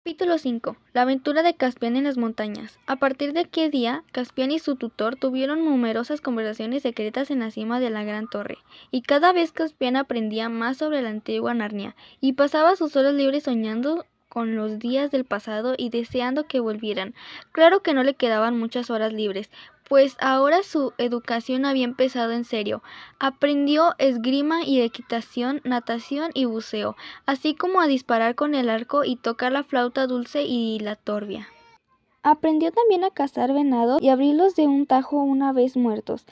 Capítulo 5. La aventura de Caspian en las montañas. A partir de aquel día, Caspian y su tutor tuvieron numerosas conversaciones secretas en la cima de la gran torre, y cada vez Caspian aprendía más sobre la antigua Narnia, y pasaba sus horas libres soñando con los días del pasado y deseando que volvieran. Claro que no le quedaban muchas horas libres, pues ahora su educación había empezado en serio. Aprendió esgrima y equitación, natación y buceo, así como a disparar con el arco y tocar la flauta dulce y la torbia. Aprendió también a cazar venado y abrirlos de un tajo una vez muertos.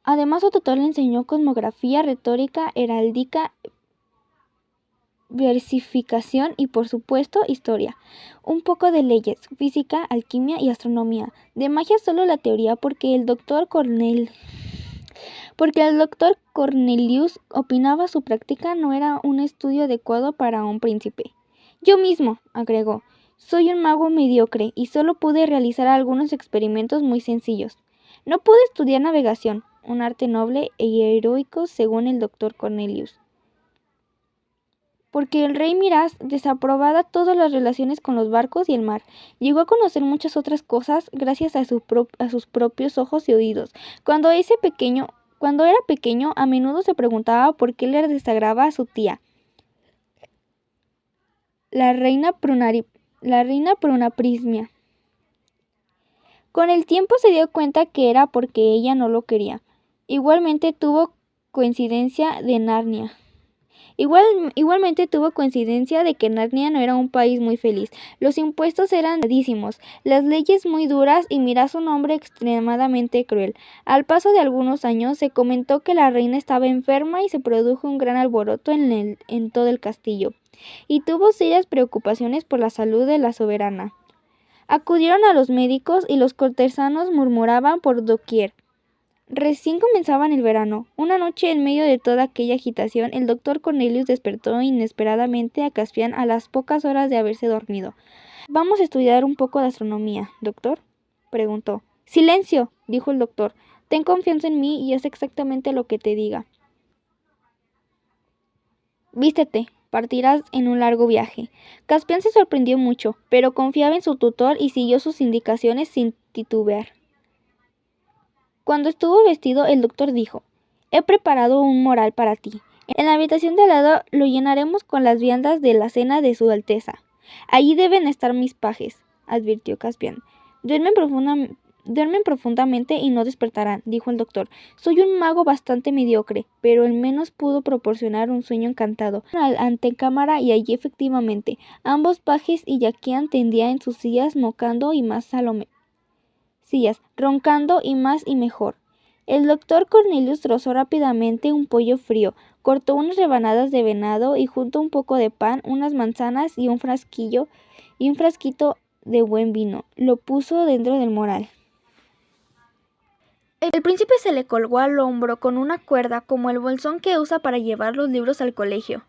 Además, su tutor le enseñó cosmografía, retórica, heráldica, versificación y, por supuesto, historia. Un poco de leyes, física, alquimia y astronomía. De magia solo la teoría porque el doctor Cornelius opinaba su práctica no era un estudio adecuado para un príncipe. Yo mismo, agregó, soy un mago mediocre y solo pude realizar algunos experimentos muy sencillos. No pude estudiar navegación, un arte noble y heroico según el doctor Cornelius, porque el rey Miraz desaprobaba todas las relaciones con los barcos y el mar. Llegó a conocer muchas otras cosas gracias a sus propios ojos y oídos. Cuando era pequeño, a menudo se preguntaba por qué le desagraba a su tía, la reina Prunaprismia. Con el tiempo se dio cuenta que era porque ella no lo quería. Igualmente tuvo coincidencia de que Narnia no era un país muy feliz. Los impuestos eran altísimos, las leyes muy duras y Miraz un hombre extremadamente cruel. Al paso de algunos años se comentó que la reina estaba enferma y se produjo un gran alboroto en todo el castillo, y tuvo serias preocupaciones por la salud de la soberana. Acudieron a los médicos y los cortesanos murmuraban por doquier. Recién comenzaba el verano. Una noche, en medio de toda aquella agitación, el doctor Cornelius despertó inesperadamente a Caspian a las pocas horas de haberse dormido. «¿Vamos a estudiar un poco de astronomía, doctor?», preguntó. «Silencio», dijo el doctor. «Ten confianza en mí y haz exactamente lo que te diga. Vístete. Partirás en un largo viaje». Caspian se sorprendió mucho, pero confiaba en su tutor y siguió sus indicaciones sin titubear. Cuando estuvo vestido, el doctor dijo: «He preparado un moral para ti. En la habitación de al lado lo llenaremos con las viandas de la cena de su Alteza. Allí deben estar mis pajes», advirtió Caspian. Duermen profundamente y no despertarán», dijo el doctor. «Soy un mago bastante mediocre, pero al menos pudo proporcionar un sueño encantado». A la antecámara y allí efectivamente, ambos pajes y Yaquian tendían en sus sillas roncando y más y mejor. El doctor Cornelius trozó rápidamente un pollo frío, cortó unas rebanadas de venado y juntó un poco de pan, unas manzanas y un frasquito de buen vino. Lo puso dentro del moral. El príncipe se le colgó al hombro con una cuerda como el bolsón que usa para llevar los libros al colegio.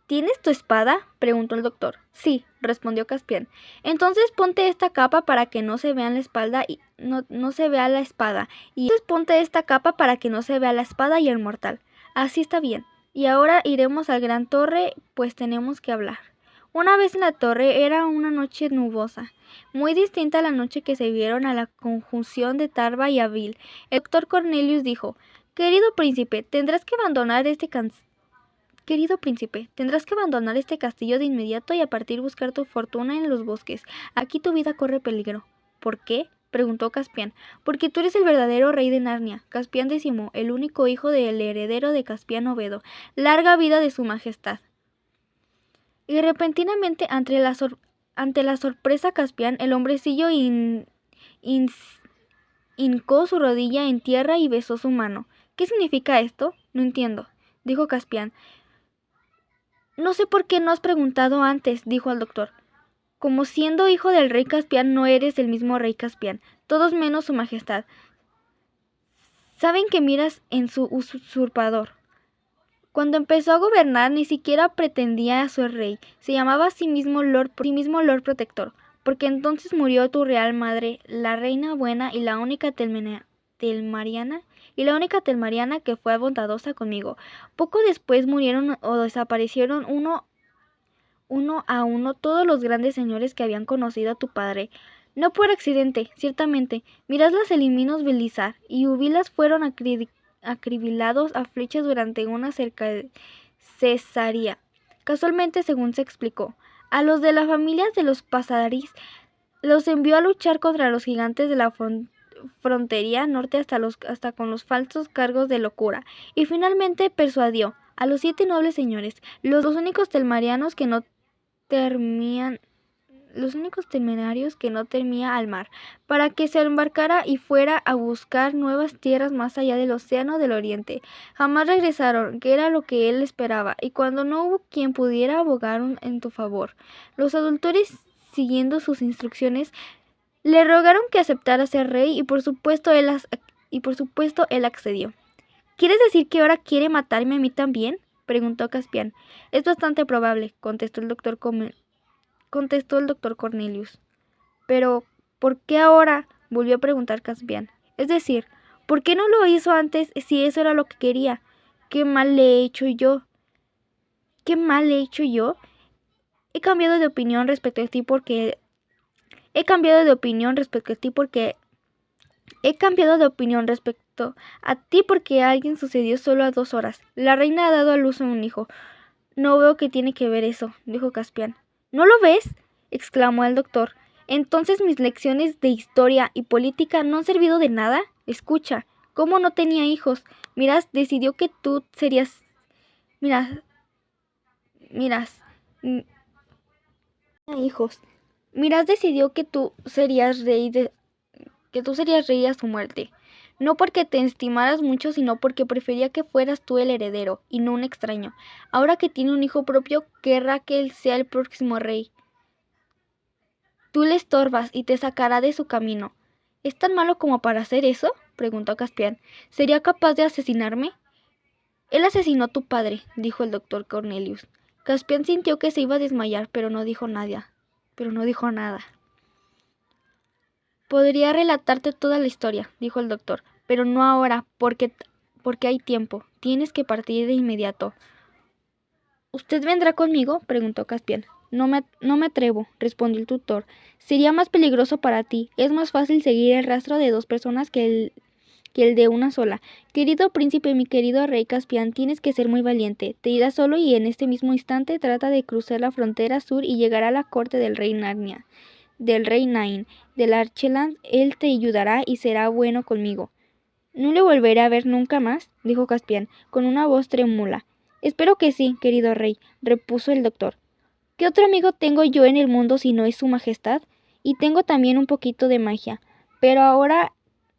«¿Tienes tu espada?», preguntó el doctor. «Sí», respondió Caspian. «Entonces ponte esta capa para que no se vea la espalda y no se vea la espada. Y entonces ponte esta capa para que no se vea la espada y el mortal. Así está bien. Y ahora iremos al gran torre, pues tenemos que hablar». Una vez en la torre era una noche nubosa, muy distinta a la noche que se vieron a la conjunción de Tarba y Abil. El doctor Cornelius dijo: «Querido príncipe, tendrás que abandonar este castillo de inmediato y a partir buscar tu fortuna en los bosques. Aquí tu vida corre peligro». «¿Por qué?», preguntó Caspian. «Porque tú eres el verdadero rey de Narnia, Caspian X, el único hijo del heredero de Caspian Obedo. Larga vida de su majestad». Y repentinamente, ante la sorpresa Caspian, el hombrecillo hincó su rodilla en tierra y besó su mano. «¿Qué significa esto? No entiendo», dijo Caspian. «No sé por qué no has preguntado antes», dijo el doctor. «Como siendo hijo del rey Caspian no eres el mismo rey Caspian. Todos menos su majestad saben que miras en su usurpador. Cuando empezó a gobernar ni siquiera pretendía ser rey. Se llamaba a sí mismo Lord Protector, porque entonces murió tu real madre, la reina buena y la única telmariana que fue bondadosa conmigo. Poco después murieron o desaparecieron uno a uno todos los grandes señores que habían conocido a tu padre. No por accidente, ciertamente. Miradlas Eliminos Belizar y Ubilas fueron acribilados a flechas durante una cesaría. Casualmente, según se explicó, a los de la familia de los Pasadís los envió a luchar contra los gigantes de la frontería norte hasta con los falsos cargos de locura, y finalmente persuadió a los 7 nobles señores, los únicos temerarios que no temía al mar, para que se embarcara y fuera a buscar nuevas tierras más allá del océano del oriente. Jamás regresaron, que era lo que él esperaba, y cuando no hubo quien pudiera abogar en tu favor, los adultores, siguiendo sus instrucciones, le rogaron que aceptara ser rey y por supuesto él accedió. ¿Quieres decir que ahora quiere matarme a mí también?, preguntó Caspian. Es bastante probable, contestó el doctor Cornelius. Pero, ¿por qué ahora?, volvió a preguntar Caspian. Es decir, ¿por qué no lo hizo antes si eso era lo que quería? ¿Qué mal le he hecho yo? ¿Qué mal le he hecho yo? He cambiado de opinión respecto a ti porque alguien sucedió solo a 2 horas. La reina ha dado a luz a un hijo. No veo qué tiene que ver eso, dijo Caspian. ¿No lo ves?, exclamó el doctor. Entonces mis lecciones de historia y política no han servido de nada. Escucha, ¿cómo no tenía hijos? Miras decidió que tú serías rey a su muerte. No porque te estimaras mucho, sino porque prefería que fueras tú el heredero, y no un extraño. Ahora que tiene un hijo propio, querrá que él sea el próximo rey. Tú le estorbas y te sacará de su camino. ¿Es tan malo como para hacer eso?, preguntó Caspian. ¿Sería capaz de asesinarme? Él asesinó a tu padre, dijo el doctor Cornelius. Caspian sintió que se iba a desmayar, pero no dijo nada. Podría relatarte toda la historia, dijo el doctor, pero no ahora, porque hay tiempo. Tienes que partir de inmediato. ¿Usted vendrá conmigo?, preguntó Caspian. No me atrevo, respondió el tutor. Sería más peligroso para ti. Es más fácil seguir el rastro de 2 personas que el de una sola. Querido príncipe, mi querido rey Caspian, tienes que ser muy valiente. Te irás solo y en este mismo instante trata de cruzar la frontera sur y llegar a la corte del rey Nain del Archeland. Él te ayudará y será bueno conmigo. ¿No le volveré a ver nunca más?, dijo Caspian, con una voz trémula. Espero que sí, querido rey, repuso el doctor. ¿Qué otro amigo tengo yo en el mundo si no es su majestad? Y tengo también un poquito de magia. Pero ahora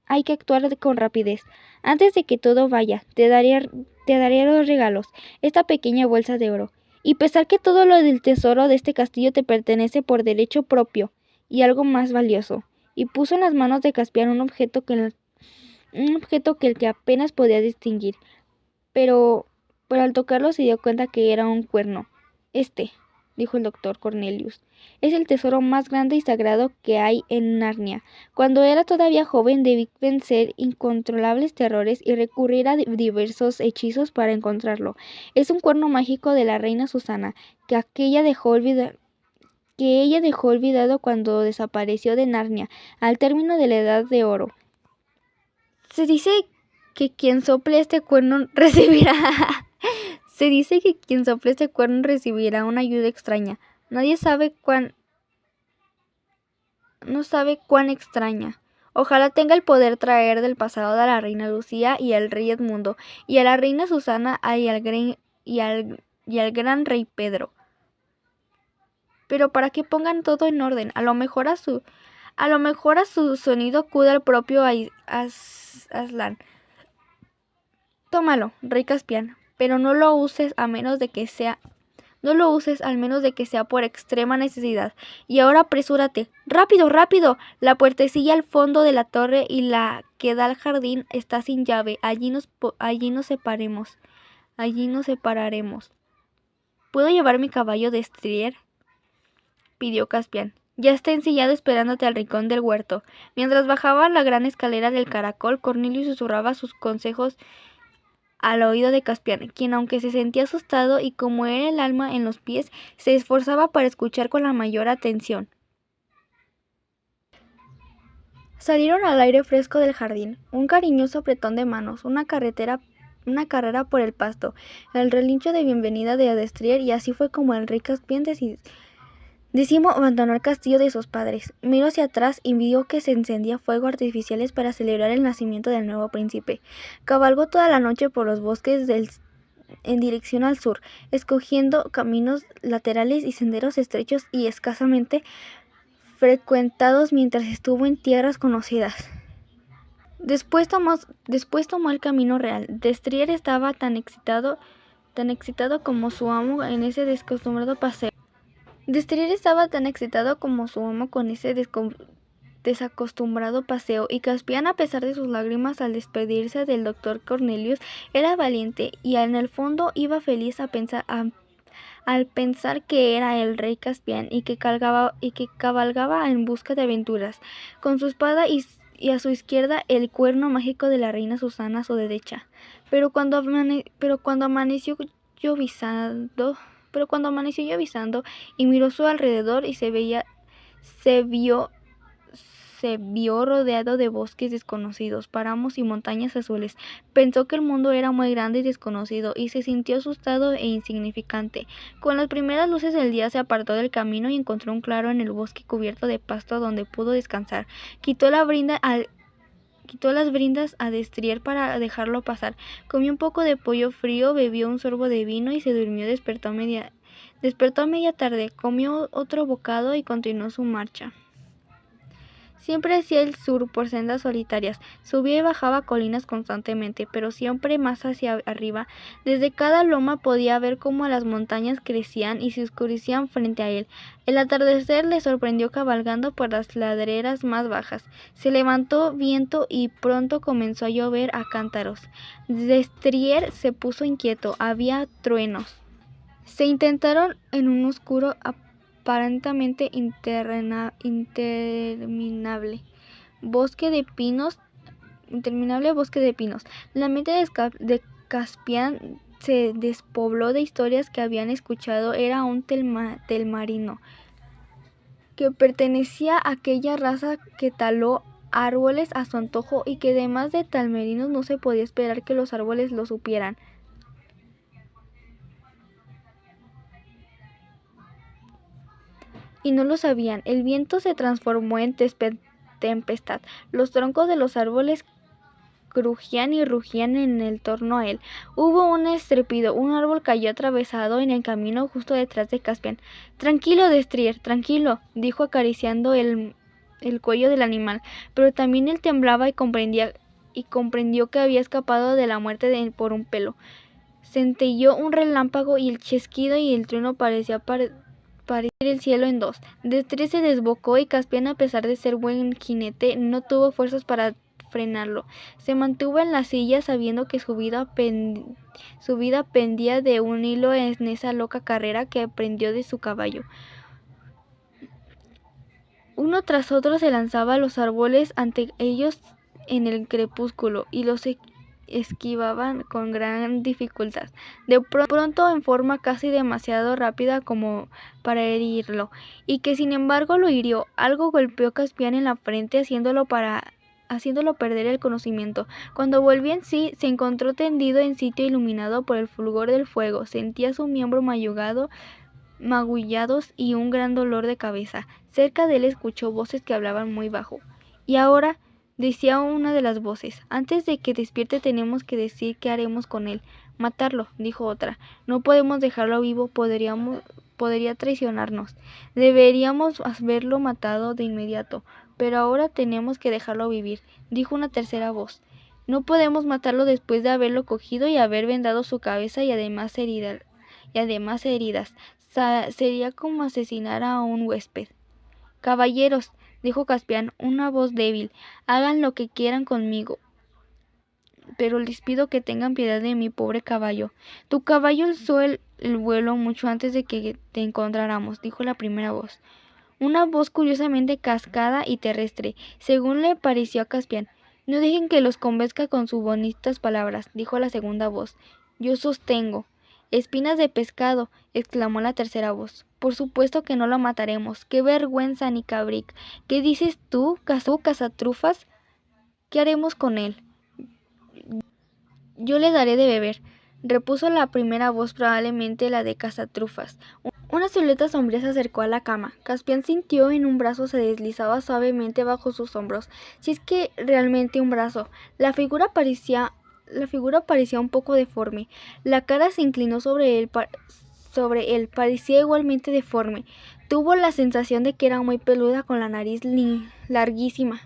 hay que actuar con rapidez. Antes de que todo vaya, te daré 2 regalos, esta pequeña bolsa de oro, y pensar que todo lo del tesoro de este castillo te pertenece por derecho propio, y algo más valioso. Y puso en las manos de Caspian un objeto que el que apenas podía distinguir, pero al tocarlo se dio cuenta que era un cuerno. Dijo el doctor Cornelius, es el tesoro más grande y sagrado que hay en Narnia. Cuando era todavía joven debí vencer incontrolables terrores y recurrir a diversos hechizos para encontrarlo. Es un cuerno mágico de la reina Susana, que ella dejó olvidado cuando desapareció de Narnia, al término de la Edad de Oro. Se dice que quien sople este cuerno recibirá una ayuda extraña. No sabe cuán extraña. Ojalá tenga el poder traer del pasado a la reina Lucía y al rey Edmundo, y a la reina Susana y al gran rey Pedro. Pero para que pongan todo en orden, a lo mejor a su sonido acude el propio Aslan. Tómalo, rey Caspian, pero no lo uses al menos de que sea por extrema necesidad. Y ahora apresúrate. ¡Rápido, rápido! La puertecilla al fondo de la torre y la que da al jardín está sin llave. Allí nos separaremos. ¿Puedo llevar mi caballo de estrier?, pidió Caspian. Ya está ensillado esperándote al rincón del huerto. Mientras bajaba la gran escalera del caracol, Cornelio susurraba sus consejos al oído de Caspian, quien, aunque se sentía asustado y como era el alma en los pies, se esforzaba para escuchar con la mayor atención. Salieron al aire fresco del jardín, un cariñoso apretón de manos, una carrera por el pasto, el relincho de bienvenida de Destrier, y así fue como el rey Caspian decidió abandonó el castillo de sus padres. Miró hacia atrás y vio que se encendía fuegos artificiales para celebrar el nacimiento del nuevo príncipe. Cabalgó toda la noche por los bosques en dirección al sur, escogiendo caminos laterales y senderos estrechos y escasamente frecuentados mientras estuvo en tierras conocidas. Después tomó el camino real. Destrier estaba tan excitado como su amo en ese desacostumbrado paseo. Y Caspian, a pesar de sus lágrimas al despedirse del doctor Cornelius, era valiente y en el fondo iba feliz al pensar que era el rey Caspian y que cabalgaba en busca de aventuras, con su espada y a su izquierda el cuerno mágico de la reina Susana a su derecha. Pero cuando amaneció llovizando y miró a su alrededor y se vio rodeado de bosques desconocidos, páramos y montañas azules. Pensó que el mundo era muy grande y desconocido, y se sintió asustado e insignificante. Con las primeras luces del día se apartó del camino y encontró un claro en el bosque cubierto de pasto donde pudo descansar. Quitó las brindas a Destrier para dejarlo pasar. Comió un poco de pollo frío, bebió un sorbo de vino y se durmió. Despertó a media tarde, comió otro bocado y continuó su marcha. Siempre hacia el sur por sendas solitarias, subía y bajaba colinas constantemente, pero siempre más hacia arriba. Desde cada loma podía ver cómo las montañas crecían y se oscurecían frente a él. El atardecer le sorprendió cabalgando por las laderas más bajas. Se levantó viento y pronto comenzó a llover a cántaros. Destrier se puso inquieto, había truenos. Se intentaron en un oscuro aparentemente interminable bosque de pinos. La mente de Caspian se despobló de historias que habían escuchado. Era un telmarino que pertenecía a aquella raza que taló árboles a su antojo y que además de telmarinos no se podía esperar que los árboles lo supieran. Y no lo sabían. El viento se transformó en tempestad. Los troncos de los árboles crujían y rugían en torno a él. Hubo un estruendo. Un árbol cayó atravesado en el camino justo detrás de Caspian. «Tranquilo, Destrier, tranquilo», dijo acariciando el cuello del animal. Pero también él temblaba y comprendió que había escapado de la muerte por un pelo. Centelleó un relámpago y el chasquido y el trueno parecía partir el cielo en dos. Destrier se desbocó y Caspian, a pesar de ser buen jinete, no tuvo fuerzas para frenarlo. Se mantuvo en la silla sabiendo que su vida pendía de un hilo en esa loca carrera que emprendió de su caballo. Uno tras otro se lanzaba a los árboles ante ellos en el crepúsculo y los esquivaban con gran dificultad. De pronto, en forma casi demasiado rápida como para herirlo, y que sin embargo lo hirió. Algo golpeó a Caspian en la frente, haciéndolo perder el conocimiento. Cuando volvió en sí, se encontró tendido en sitio iluminado por el fulgor del fuego. Sentía su miembro magullados y un gran dolor de cabeza. Cerca de él escuchó voces que hablaban muy bajo. «Y ahora», decía una de las voces, «antes de que despierte tenemos que decir qué haremos con él». «Matarlo», dijo otra. «No podemos dejarlo vivo, podría traicionarnos. Deberíamos haberlo matado de inmediato, pero ahora tenemos que dejarlo vivir», dijo una tercera voz. «No podemos matarlo después de haberlo cogido y haber vendado su cabeza y además heridas. Sería como asesinar a un huésped». «Caballeros», dijo Caspian, una voz débil, «hagan lo que quieran conmigo, pero les pido que tengan piedad de mi pobre caballo». «Tu caballo alzó el vuelo mucho antes de que te encontráramos», dijo la primera voz. Una voz curiosamente cascada y terrestre, según le pareció a Caspian. No dejen que los convenzca con sus bonitas palabras, dijo la segunda voz. Yo sostengo. Espinas de pescado, exclamó la tercera voz. Por supuesto que no lo mataremos. ¡Qué vergüenza, Nicabric! ¿Qué dices tú, cazatrufas? ¿Qué haremos con él? Yo le daré de beber, repuso la primera voz, probablemente la de cazatrufas. Una silueta sombría se acercó a la cama. Caspian sintió en un brazo se deslizaba suavemente bajo sus hombros. Si es que realmente un brazo. La figura parecía un poco deforme. La cara se inclinó sobre él, parecía igualmente deforme. Tuvo la sensación de que era muy peluda, con la nariz larguísima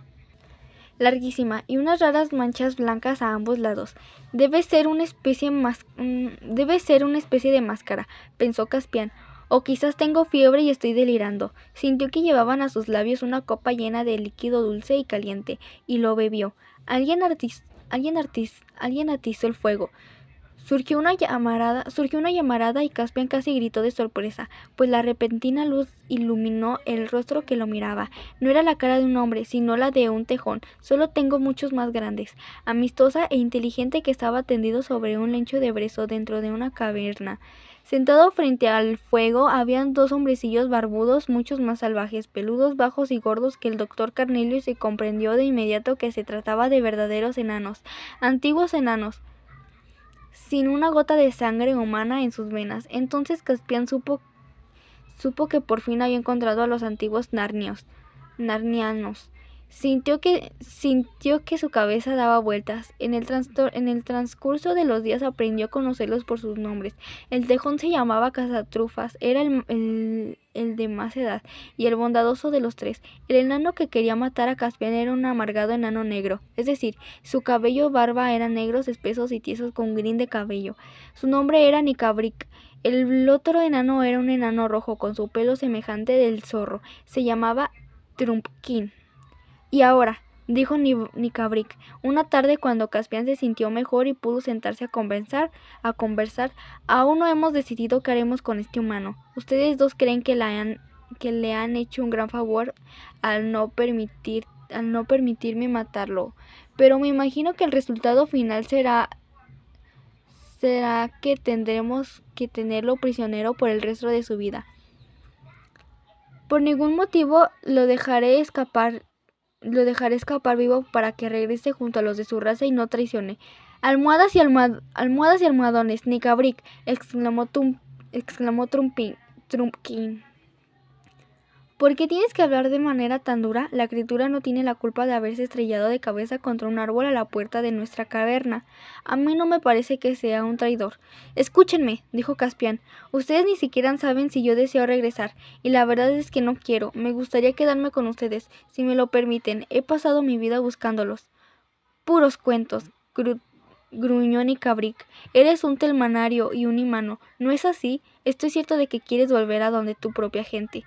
y unas raras manchas blancas a ambos lados. Debe ser una especie de máscara, pensó Caspian. O quizás tengo fiebre y estoy delirando. Sintió que llevaban a sus labios una copa llena de líquido dulce y caliente, y lo bebió. Alguien atizó el fuego. Surgió una llamarada y Caspian casi gritó de sorpresa, pues la repentina luz iluminó el rostro que lo miraba. No era la cara de un hombre, sino la de un tejón. Solo tengo muchos más grandes, amistosa e inteligente, que estaba tendido sobre un lecho de brezo dentro de una caverna. Sentado frente al fuego habían dos hombrecillos barbudos, muchos más salvajes, peludos, bajos y gordos que el doctor Cornelius, y comprendió de inmediato que se trataba de verdaderos enanos, antiguos enanos, sin una gota de sangre humana en sus venas. Entonces Caspian supo que por fin había encontrado a los antiguos narnianos. Sintió que su cabeza daba vueltas. En el transcurso de los días aprendió a conocerlos por sus nombres. El tejón se llamaba Cazatrufas, era el de más edad y el bondadoso de los tres. El enano que quería matar a Caspian era un amargado enano negro, es decir, su cabello y barba eran negros, espesos y tiesos, con gris de cabello. Su nombre era Nicabric. El otro enano era un enano rojo, con su pelo semejante del zorro. Se llamaba Trumpkin. Y ahora, dijo Nicabric, una tarde cuando Caspian se sintió mejor y pudo sentarse a conversar, aún no hemos decidido qué haremos con este humano. Ustedes dos creen que le han hecho un gran favor al no permitirme matarlo, pero me imagino que el resultado final será que tendremos que tenerlo prisionero por el resto de su vida. Por ningún motivo lo dejaré escapar vivo para que regrese junto a los de su raza y no traicione. Almohadas y almohadones, Nicabric, exclamó Trumpkin. ¿Por qué tienes que hablar de manera tan dura? La criatura no tiene la culpa de haberse estrellado de cabeza contra un árbol a la puerta de nuestra caverna. A mí no me parece que sea un traidor. Escúchenme, dijo Caspian. Ustedes ni siquiera saben si yo deseo regresar, y la verdad es que no quiero. Me gustaría quedarme con ustedes, si me lo permiten. He pasado mi vida buscándolos. Puros cuentos, gruñó Nicabric. Eres un telmanario y un imano, ¿no es así? Estoy cierto de que quieres volver a donde tu propia gente.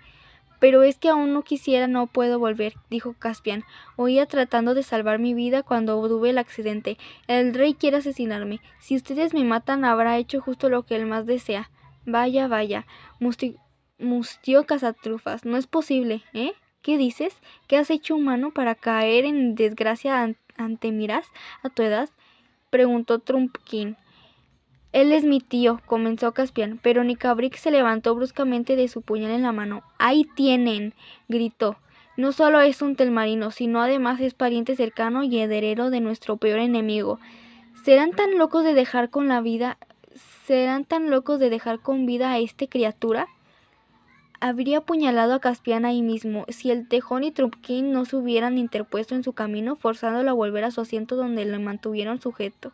Pero es que aún no quisiera, no puedo volver, dijo Caspian. Oía tratando de salvar mi vida cuando tuve el accidente. El rey quiere asesinarme. Si ustedes me matan, habrá hecho justo lo que él más desea. Vaya, mustió Cazatrufas. No es posible, ¿eh? ¿Qué dices? ¿Qué has hecho, humano, para caer en desgracia ante miras a tu edad? Preguntó Trumpkin. Él es mi tío, comenzó Caspian, pero Nicabric se levantó bruscamente de su puñal en la mano. ¡Ahí tienen! Gritó. No solo es un telmarino, sino además es pariente cercano y heredero de nuestro peor enemigo. ¿Serán tan locos de dejar con vida a esta criatura? Habría apuñalado a Caspian ahí mismo, si el tejón y Trumpkin no se hubieran interpuesto en su camino, forzándolo a volver a su asiento donde le mantuvieron sujeto.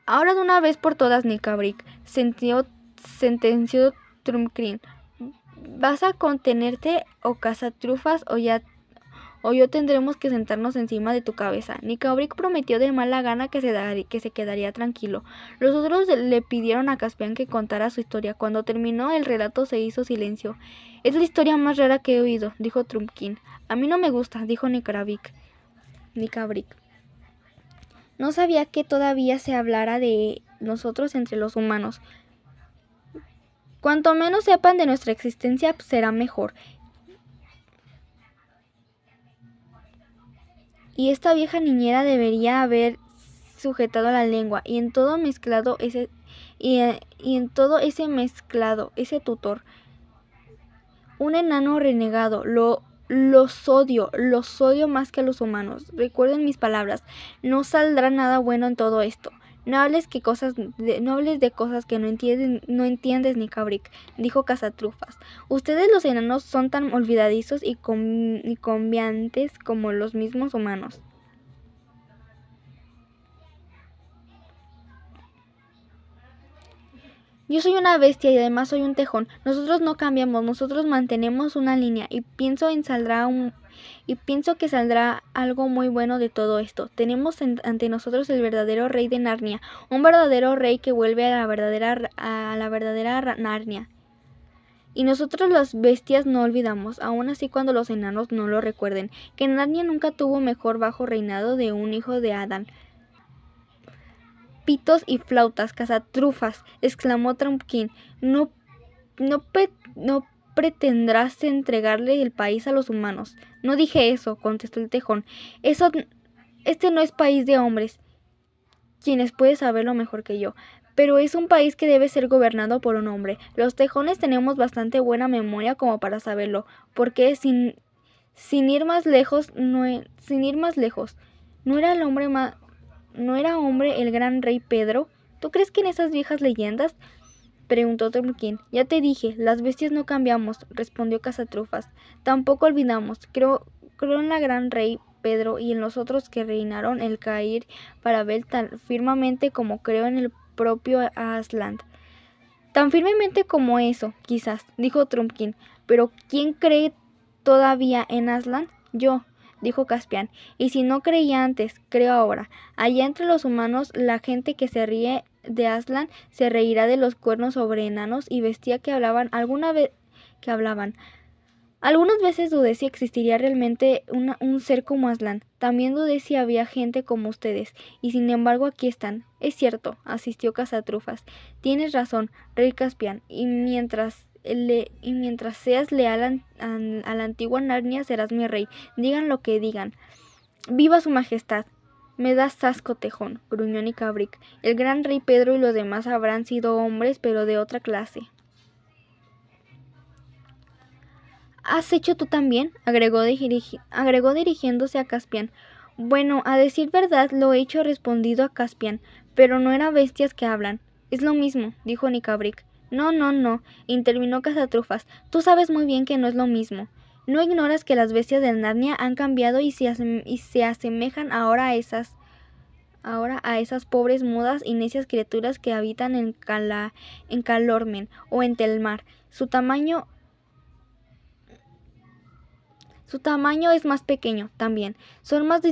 Ahora de una vez por todas, Nicabric, sentenció Trumpkin. ¿Vas a contenerte, o Cazatrufas, o yo tendremos que sentarnos encima de tu cabeza? Nicabric prometió de mala gana que se quedaría tranquilo. Los otros le pidieron a Caspian que contara su historia. Cuando terminó el relato se hizo silencio. Es la historia más rara que he oído, dijo Trumpkin. A mí no me gusta, dijo Nicabric. No sabía que todavía se hablara de nosotros entre los humanos. Cuanto menos sepan de nuestra existencia, será mejor. y esta vieja niñera debería haber sujetado la lengua, y en todo ese mezclado, ese tutor, un enano renegado, los odio más que a los humanos. Recuerden mis palabras, no saldrá nada bueno en todo esto. No hables de cosas que no entiendes ni Cabric, dijo Cazatrufas. Ustedes los enanos son tan olvidadizos y cambiantes como los mismos humanos. Yo soy una bestia y además soy un tejón. Nosotros no cambiamos, nosotros mantenemos una línea y pienso que saldrá algo muy bueno de todo esto. Tenemos ante nosotros el verdadero rey de Narnia, un verdadero rey que vuelve a la verdadera Narnia. Y nosotros las bestias no olvidamos, aun así cuando los enanos no lo recuerden, que Narnia nunca tuvo mejor bajo reinado de un hijo de Adán. Pitos y flautas, cazatrufas, exclamó Trumpkin. No pretendrás entregarle el país a los humanos. No dije eso, contestó el tejón. Este no es país de hombres, quienes pueden saberlo mejor que yo, pero es un país que debe ser gobernado por un hombre. Los tejones tenemos bastante buena memoria como para saberlo, porque sin ir más lejos, ¿no era ¿no era hombre el gran rey Pedro? ¿Tú crees que en esas viejas leyendas? Preguntó Trumpkin. Ya te dije, las bestias no cambiamos, respondió Cazatrufas. Tampoco olvidamos. Creo en la gran rey Pedro y en los otros que reinaron el Cair para ver tan firmemente como creo en el propio Aslan. Tan firmemente como eso, quizás, dijo Trumpkin. Pero ¿quién cree todavía en Aslan? Yo, dijo Caspian, y si no creía antes, creo ahora. Allá entre los humanos, la gente que se ríe de Aslan se reirá de los cuernos sobre enanos y bestia que hablaban Algunas veces dudé si existiría realmente un ser como Aslan. También dudé si había gente como ustedes, y sin embargo aquí están. Es cierto, asistió Cazatrufas. Tienes razón, rey Caspian, y mientras seas leal a la antigua Narnia serás mi rey, digan lo que digan. ¡Viva su majestad! Me das asco, tejón, gruñó Nicabric. El gran rey Pedro y los demás habrán sido hombres, pero de otra clase. ¿Has hecho tú también? Agregó dirigiéndose a Caspian. Bueno, a decir verdad lo he hecho, respondido a Caspian, pero no eran bestias que hablan. Es lo mismo, dijo Nicabric. No, intervino Cazatrufas. Tú sabes muy bien que no es lo mismo. ¿No ignoras que las bestias de Narnia han cambiado y se asemejan ahora a esas pobres mudas y necias criaturas que habitan en Calormen o en Telmar? Su tamaño es más pequeño, también. Son más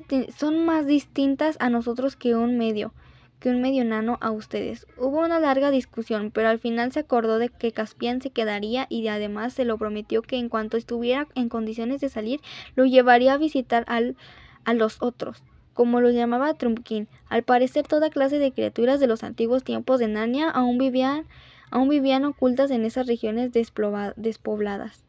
distintas a nosotros que un medio nano a ustedes. Hubo una larga discusión, pero al final se acordó de que Caspian se quedaría y además se lo prometió que en cuanto estuviera en condiciones de salir, lo llevaría a visitar a los otros, como los llamaba Trumpkin. Al parecer toda clase de criaturas de los antiguos tiempos de Narnia aún vivían ocultas en esas regiones despobladas.